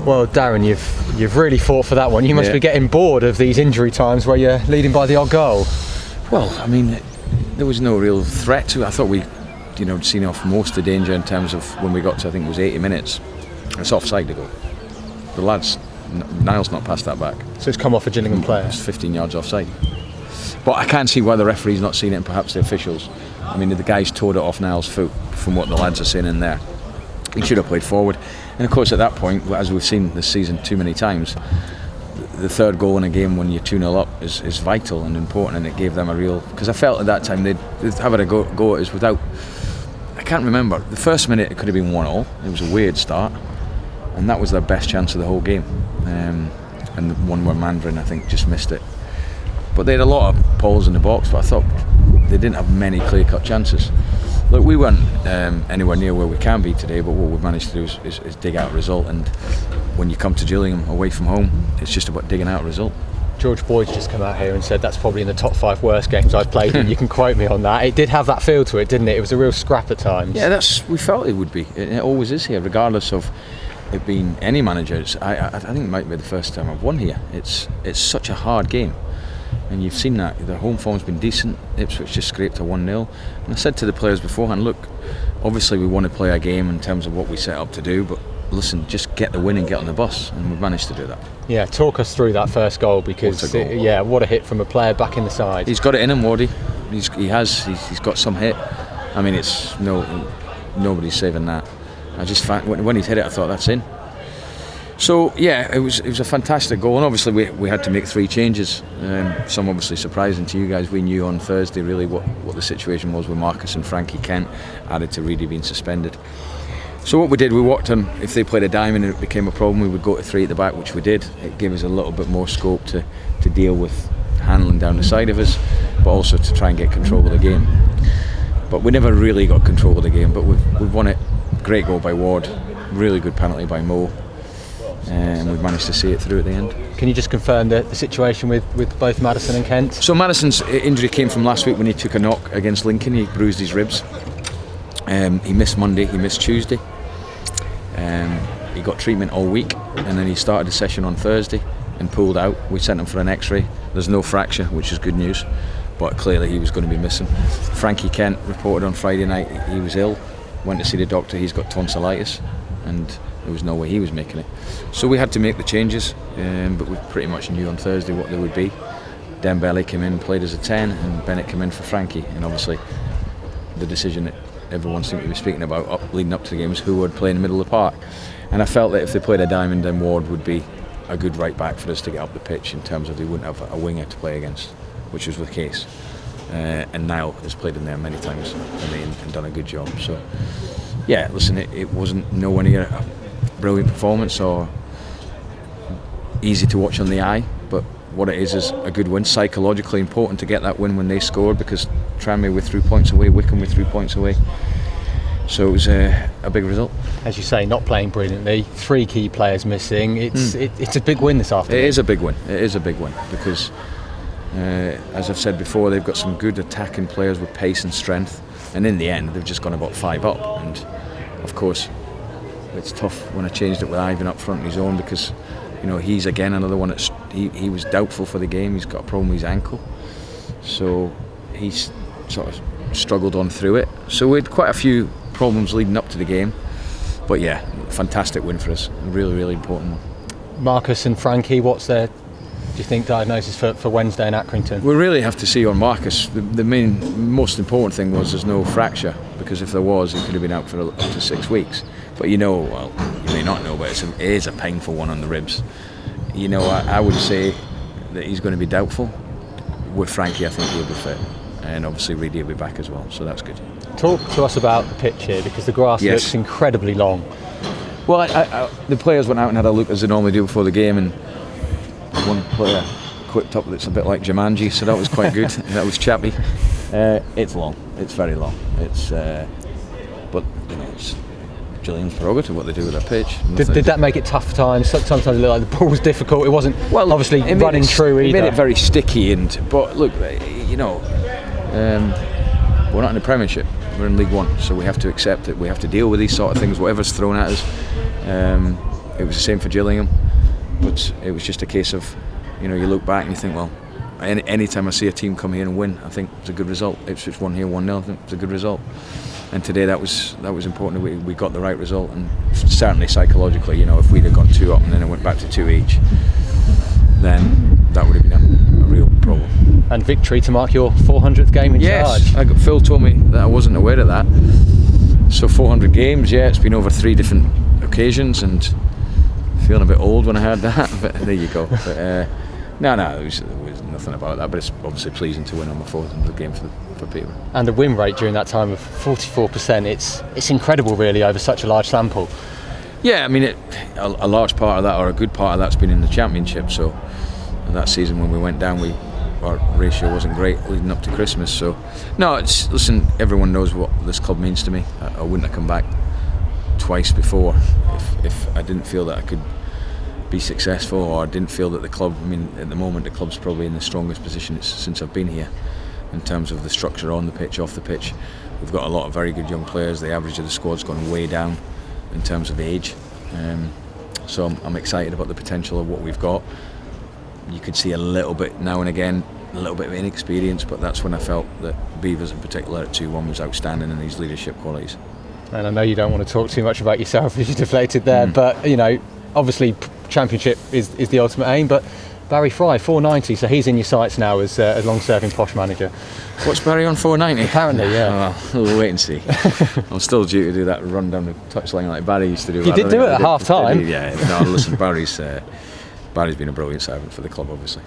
Well, Darren, you've really fought for that one. You must be getting bored of these injury times where you're leading by the odd goal. Well, I mean, there was no real threat to it. I thought we, seen off most of the danger in terms of when we got to, I think it was 80 minutes. It's offside to go. The lads, Niall's not passed that back. So it's come off a Gillingham player. It's 15 yards offside. But I can't see why the referee's not seen it, and perhaps the officials. I mean, the guys tore it off Niall's foot, from what the lads are saying in there. He should have played forward. And of course, at that point, as we've seen this season too many times, the third goal in a game when you're 2-0 up is vital and important, and it gave them a real... Because I felt at that time they'd have a go at us without... I can't remember. The first minute it could have been 1-1. It was a weird start, and that was their best chance of the whole game. And the one where Mandarin, I think, just missed it. But they had a lot of balls in the box, but I thought they didn't have many clear-cut chances. Look, we weren't anywhere near where we can be today, but what we've managed to do is dig out a result. And when you come to Gillingham away from home, it's just about digging out a result. George Boyd's just come out here and said that's probably in the top 5 worst games I've played, and you can quote me on that. It did have that feel to it, didn't it? It was a real scrap at times. Yeah, we felt it would be. It always is here, regardless of it being any manager. I think it might be the first time I've won here. It's such a hard game. And you've seen that. The home form's been decent. Ipswich just scraped a 1-0. And I said to the players beforehand, look, obviously we want to play a game in terms of what we set up to do, but listen, just get the win and get on the bus. And we've managed to do that. Yeah, talk us through that first goal, because what a hit from a player back in the side. He's got it in him, Wardy. He's got some hit. I mean, it's nobody's saving that. I just when he's hit it, I thought that's in. So yeah, it was a fantastic goal, and obviously we had to make 3 changes. Some obviously surprising to you guys. We knew on Thursday really what the situation was with Marcus and Frankie Kent, added to Reedy being suspended. So what we did, we walked on. If they played a diamond and it became a problem, we would go to 3 at the back, which we did. It gave us a little bit more scope to deal with handling down the side of us, but also to try and get control of the game. But we never really got control of the game. But we've won it. Great goal by Ward, really good penalty by Mo. And we've managed to see it through at the end. Can you just confirm the situation with both Madison and Kent? So Madison's injury came from last week when he took a knock against Lincoln. He bruised his ribs. He missed Monday, he missed Tuesday. He got treatment all week, and then he started a session on Thursday and pulled out. We sent him for an x-ray. There's no fracture, which is good news, but clearly he was going to be missing. Frankie Kent reported on Friday night he was ill, went to see the doctor. He's got tonsillitis, and there was no way he was making it. So we had to make the changes, but we pretty much knew on Thursday what they would be. Dembele came in and played as a 10, and Bennett came in for Frankie. And obviously the decision that everyone seemed to be speaking about leading up to the game was who would play in the middle of the park. And I felt that if they played a diamond, then Ward would be a good right back for us to get up the pitch, in terms of they wouldn't have a winger to play against, which was the case. And Niall has played in there many times and done a good job. So yeah, listen, it wasn't nowhere near a brilliant performance or easy to watch on the eye, but what it is a good win. Psychologically important to get that win when they scored, because Tranmere were 3 points away, Wycombe were 3 points away. So it was a big result. As you say, not playing brilliantly, 3 key players missing. It's a big win this afternoon. It is a big win. It is a big win because, as I've said before, they've got some good attacking players with pace and strength. And in the end, they've just gone about 5 up. And of course, it's tough when I changed it with Ivan up front in his own, because he's again another one that's he was doubtful for the game. He's got a problem with his ankle, so he's sort of struggled on through it. So we had quite a few problems leading up to the game, but yeah, fantastic win for us. A really, really important one. Marcus and Frankie, what's their, do you think, diagnosis for Wednesday in Accrington? We really have to see on Marcus. The most important thing was there's no fracture, because if there was, he could have been out for up to 6 weeks. But you may not know, but it is a painful one on the ribs. I would say that he's going to be doubtful. With Frankie, I think he'll be fit, and obviously Reedy will be back as well, so that's good. Talk to us about the pitch here, because the grass looks incredibly long. Well, the players went out and had a look, as they normally do before the game, and one player quipped up that it's a bit like Jumanji, so that was quite good. That was Chappie. It's long. It's very long. It's Gillian's prerogative what they do with their pitch. Did that make it tough times? Sometimes it looked like the ball was difficult. It wasn't obviously running true either. It made it very sticky, but look, we're not in the Premiership. We're in League One, so we have to accept it. We have to deal with these sort of things, whatever's thrown at us. It was the same for Gillingham, but it was just a case of, you look back and you think, well, any time I see a team come here and win, I think it's a good result. Ipswich won here 1-0, I think it's a good result. And today that was important. We got the right result, and certainly psychologically, if we'd have gone 2 up and then it went back to 2 each, then that would have been a real problem. And victory to mark your 400th game in charge. Yes, Phil told me that I wasn't aware of that. So 400 games, it's been over 3 different occasions, and feeling a bit old when I heard that, but there you go. But, no, there was nothing about that, but it's obviously pleasing to win on my 400th game for Peterborough. And the win rate during that time of 44%, it's incredible really over such a large sample. Yeah, I mean, a large part of that, or a good part of that's been in the Championship. So that season when we went down, our ratio wasn't great leading up to Christmas. So no, listen, everyone knows what this club means to me. I wouldn't have come back twice before if I didn't feel that I could be successful, or I didn't feel that the club, at the moment the club's probably in the strongest position since I've been here, in terms of the structure on the pitch, off the pitch. We've got a lot of very good young players. The average of the squad's gone way down in terms of age, so I'm excited about the potential of what we've got. You could see a little bit now and again, a little bit of inexperience, but that's when I felt that Beavers in particular at 2-1 was outstanding in his leadership qualities. And I know you don't want to talk too much about yourself as you deflated there, but obviously Championship is the ultimate aim, but Barry Fry, 490, so he's in your sights now as long-serving Posh manager. What's Barry on, 490? Apparently, yeah. We'll wait and see. I'm still due to do that run down the touchline like Barry used to do. You did do it at half-time. Yeah, no, listen, Barry's been a brilliant servant for the club, obviously.